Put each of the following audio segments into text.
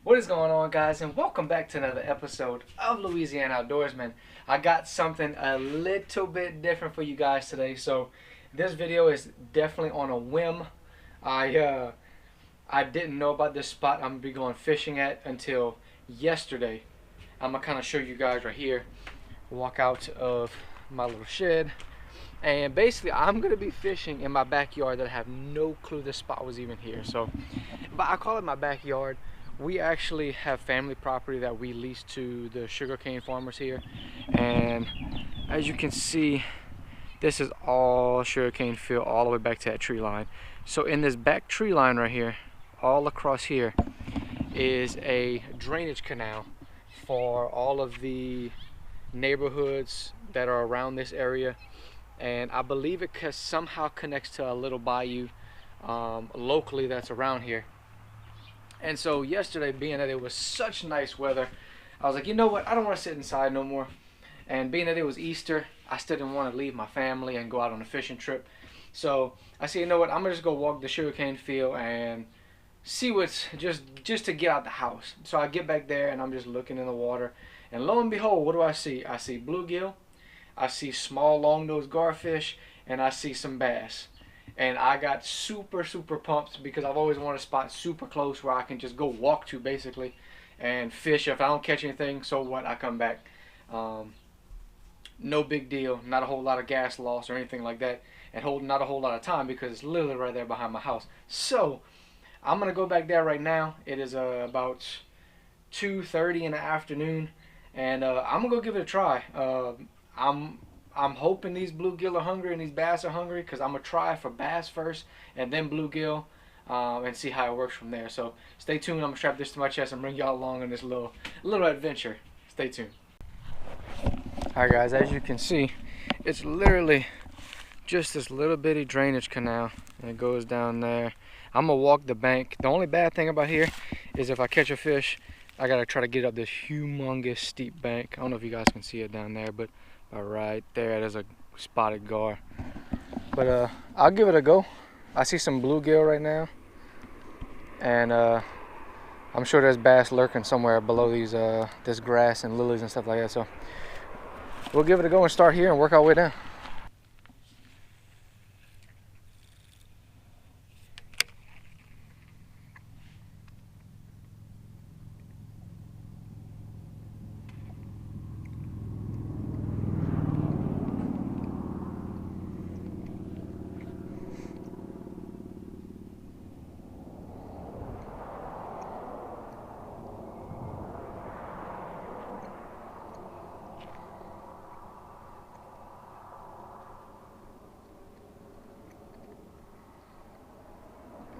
What is going on, guys, and welcome back to another episode of Louisiana Outdoorsman. I got something a little bit different for you guys today. So this video is definitely on a whim. I didn't know about this spot I'm gonna be going fishing at until yesterday. I'm gonna kind of show you guys right here. Walk out of my little shed, and basically I'm gonna be fishing in my backyard that I have no clue this spot was even here. So, but I call it my backyard. We actually have family property that we lease to the sugarcane farmers here, and as you can see, this is all sugarcane field all the way back to that tree line. So in this back tree line right here, all across here, is a drainage canal for all of the neighborhoods that are around this area, and I believe it somehow connects to a little bayou locally that's around here. And so yesterday, being that it was such nice weather, I was like, you know what, I don't want to sit inside no more. And being that it was Easter, I still didn't want to leave my family and go out on a fishing trip. So I said, you know what, I'm gonna just go walk the sugarcane field and see what's just to get out the house. So I get back there and I'm just looking in the water, and lo and behold, what do I see? I see bluegill, I see small long-nosed garfish, and I see some bass. And I got super pumped because I've always wanted a spot super close where I can just go walk to basically and fish. If I don't catch anything, so what, I come back. No big deal, not a whole lot of gas loss or anything like that, and not a whole lot of time because it's literally right there behind my house. So I'm gonna go back there right now. It is about 2:30 in the afternoon, and I'm gonna go give it a try. I'm hoping these bluegill are hungry and these bass are hungry, because I'm gonna try for bass first and then bluegill, and see how it works from there. So stay tuned. I'm gonna strap this to my chest and bring y'all along on this little adventure. Stay tuned. Alright guys, as you can see, it's literally just this little bitty drainage canal, and it goes down there. I'm gonna walk the bank. The only bad thing about here is if I catch a fish, I gotta try to get up this humongous steep bank. I don't know if you guys can see it down there, but right there, there's a spotted gar. But I'll give it a go. I see some bluegill right now, and I'm sure there's bass lurking somewhere below these this grass and lilies and stuff like that. So we'll give it a go and start here and work our way down.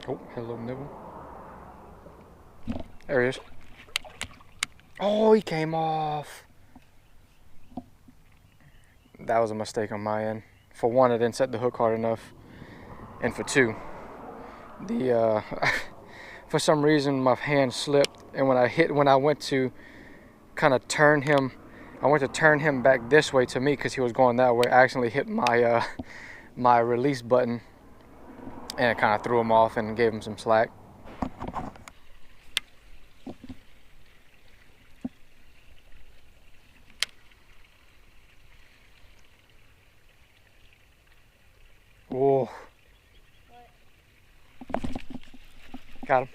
Oh, hello, nibble. There he is. Oh, he came off. That was a mistake on my end. For one, I didn't set the hook hard enough, and for two, the for some reason my hand slipped, and when I went to kind of turn him, I went to turn him back this way to me because he was going that way. I accidentally hit my my release button, and it kind of threw him off and gave him some slack. Oh, got him.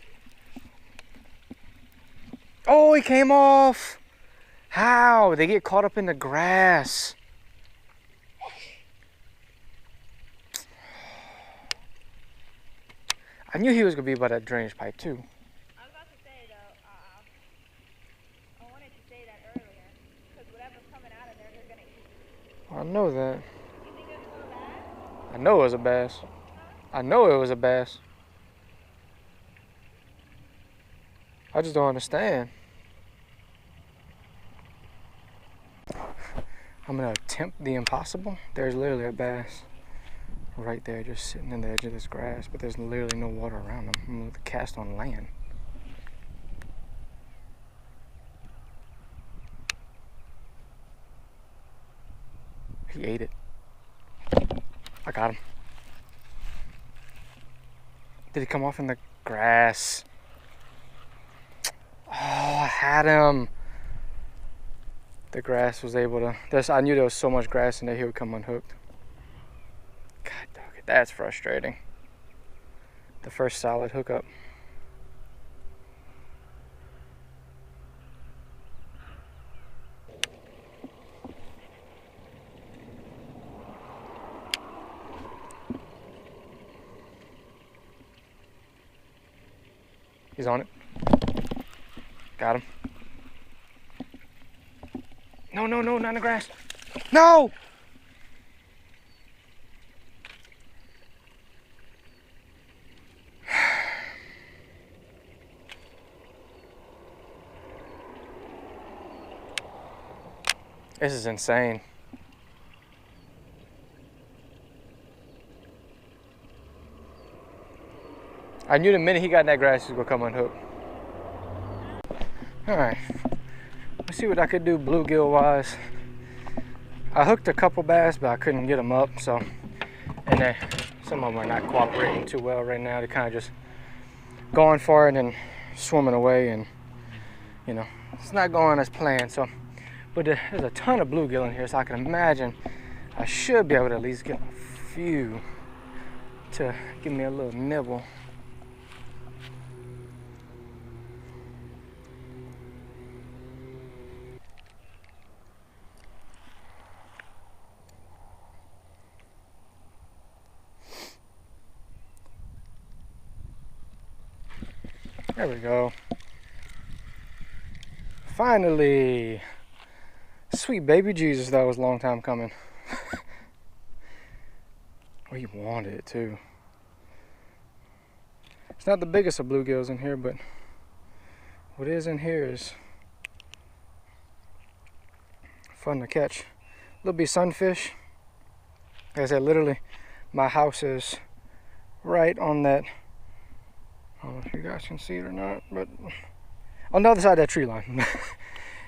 Oh, he came off. How? They get caught up in the grass. I knew he was gonna be by that drainage pipe too. I was about to say though, I wanted to say that earlier, because whatever's coming out of there, they're gonna eat. I know that. You think it was a bass? I know it was a bass. I know it was a bass. I just don't understand. I'm gonna attempt the impossible. There's literally a bass right there, just sitting in the edge of this grass, but there's literally no water around him. I'm gonna cast on land. He ate it. I got him. Did he come off in the grass? Oh, had him. The grass was able to, I knew there was so much grass in there he would come unhooked. God dog it, that's frustrating. The first solid hookup. He's on it. Got him. No, no, no, not in the grass. No! This is insane. I knew the minute he got in that grass he was gonna come unhooked. Alright. Let's see what I could do bluegill wise. I hooked a couple bass, but I couldn't get them up, so, and then some of them are not cooperating too well right now. They're kind of just going for it and swimming away, and you know, it's not going as planned. So, but there's a ton of bluegill in here, so I can imagine I should be able to at least get a few to give me a little nibble. There we go. Finally. Sweet baby Jesus, that was a long time coming. We wanted it too. It's not the biggest of bluegills in here, but what is in here is fun to catch. Little bit sunfish. Like I said, literally, my house is right on that. I don't know if you guys can see it or not, but on the other side of that tree line.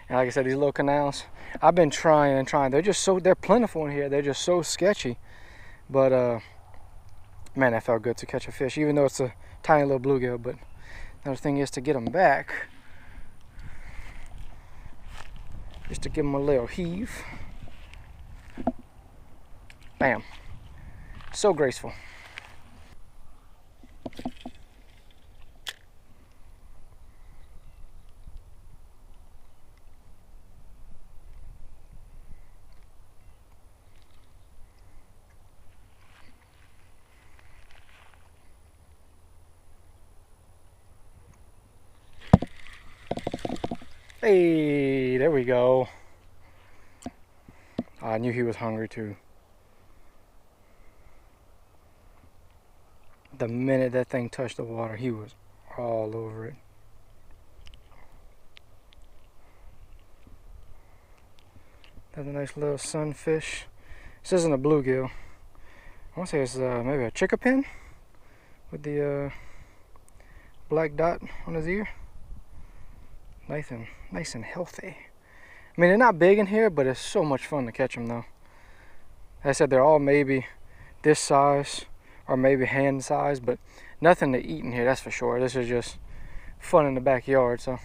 And like I said, these little canals, I've been trying. They're just so, they're plentiful in here. They're just so sketchy. But man, that felt good to catch a fish, even though it's a tiny little bluegill. But another thing is to get them back, just to give them a little heave. Bam. So graceful. Hey, there we go. I knew he was hungry too. The minute that thing touched the water, he was all over it. That's a nice little sunfish. This isn't a bluegill. I want to say it's maybe a chickapin with the black dot on his ear. Nice and healthy. I mean, they're not big in here, but it's so much fun to catch them though. Like I said, they're all maybe this size or maybe hand size, but nothing to eat in here, that's for sure. This is just fun in the backyard, so.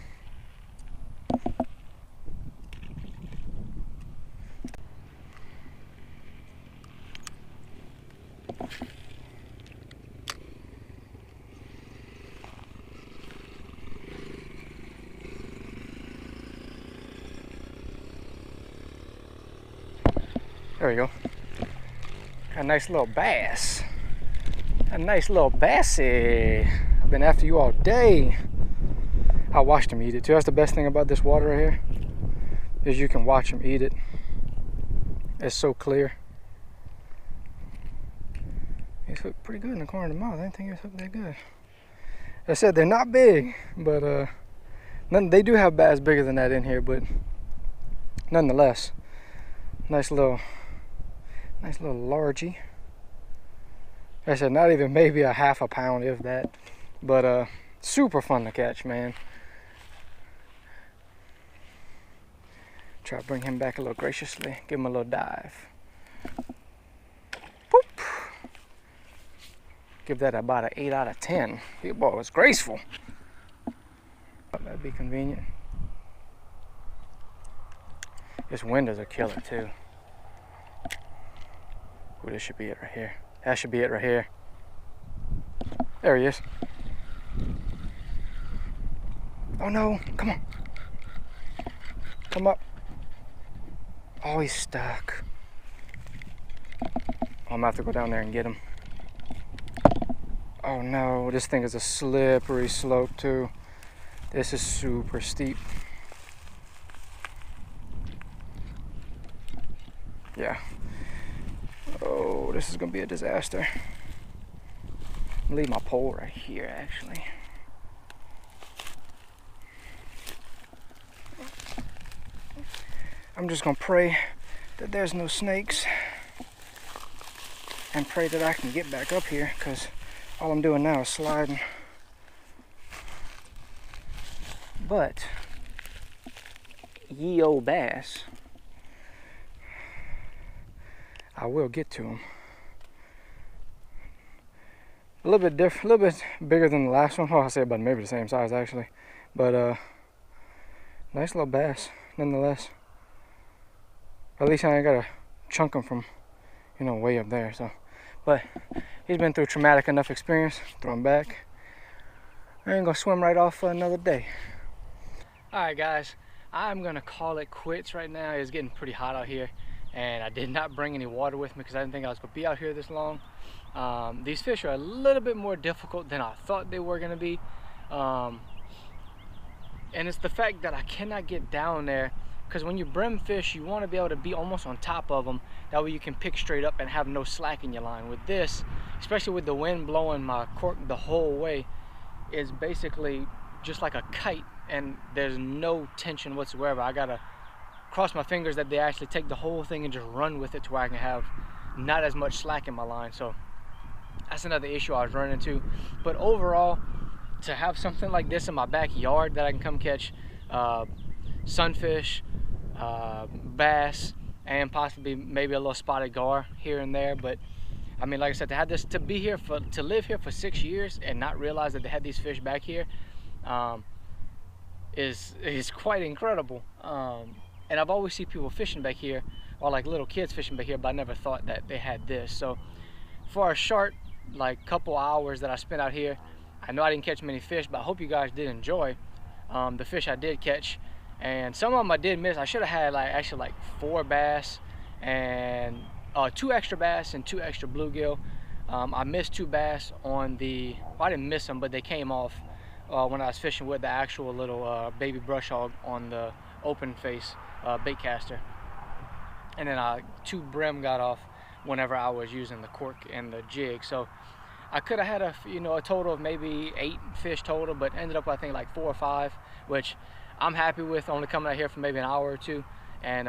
There we go. A nice little bass. A nice little bassy. I've been after you all day. I watched him eat it too. That's the best thing about this water right here, is you can watch him eat it. It's so clear. He's hooked pretty good in the corner of the mouth. I didn't think he was hooked that good. I said they're not big, but they do have bass bigger than that in here, but nonetheless, nice little largie. Like I said, not even maybe a half a pound, if that, but super fun to catch, man. Try to bring him back a little graciously, give him a little dive. Boop. Give that about an 8 out of 10. That boy was graceful. That'd be convenient. This wind is a killer too. Ooh, this should be it right here. That should be it right here. There he is. Oh no, come on. Come up. Oh, he's stuck. I'm gonna have to go down there and get him. Oh no, this thing is a slippery slope too. This is super steep. Yeah. Oh, this is gonna be a disaster. Leave my pole right here, actually. I'm just gonna pray that there's no snakes and pray that I can get back up here, because all I'm doing now is sliding. But ye old bass, I will get to him. A little bit different, a little bit bigger than the last one. Oh, I'll say about maybe the same size actually, but nice little bass nonetheless. At least I ain't gotta chunk him from, you know, way up there. So, but he's been through traumatic enough experience. Throw him back. I ain't gonna swim right off for another day. All right, guys, I'm gonna call it quits right now. It's getting pretty hot out here, and I did not bring any water with me because I didn't think I was gonna be out here this long. These fish are a little bit more difficult than I thought they were gonna be, and it's the fact that I cannot get down there. Because when you brim fish, you want to be able to be almost on top of them. That way you can pick straight up and have no slack in your line. With this, especially with the wind blowing my cork the whole way, is basically just like a kite, and there's no tension whatsoever. I gotta cross my fingers that they actually take the whole thing and just run with it to where I can have not as much slack in my line. So that's another issue I was running into. But overall, to have something like this in my backyard that I can come catch sunfish, bass, and possibly maybe a little spotted gar here and there. But I mean, like I said, to have this, to live here for 6 years and not realize that they had these fish back here is quite incredible. And I've always seen people fishing back here, or like little kids fishing back here, but I never thought that they had this. So for a short like couple hours that I spent out here, I know I didn't catch many fish, but I hope you guys did enjoy the fish I did catch. And some of them I did miss. I should have had actually 4 bass and 2 extra bass and 2 extra bluegill. I missed 2 bass on the, well, I didn't miss them, but they came off when I was fishing with the actual little baby brush hog on the open face bait caster. And then 2 brim got off whenever I was using the cork and the jig. So I could have had a total of maybe 8 fish total, but ended up I think like 4 or 5, which I'm happy with, only coming out here for maybe an hour or 2. And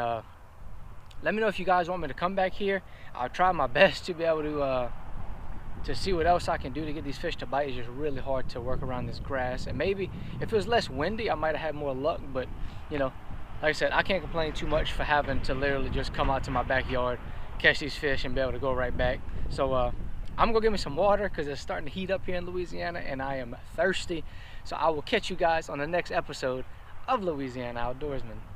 let me know if you guys want me to come back here. I'll try my best to be able to see what else I can do to get these fish to bite. It's just really hard to work around this grass. And maybe if it was less windy, I might have had more luck. But you know, like I said, I can't complain too much for having to literally just come out to my backyard, catch these fish, and be able to go right back. So I'm gonna get me some water because it's starting to heat up here in Louisiana and I am thirsty. So I will catch you guys on the next episode of Louisiana Outdoorsman.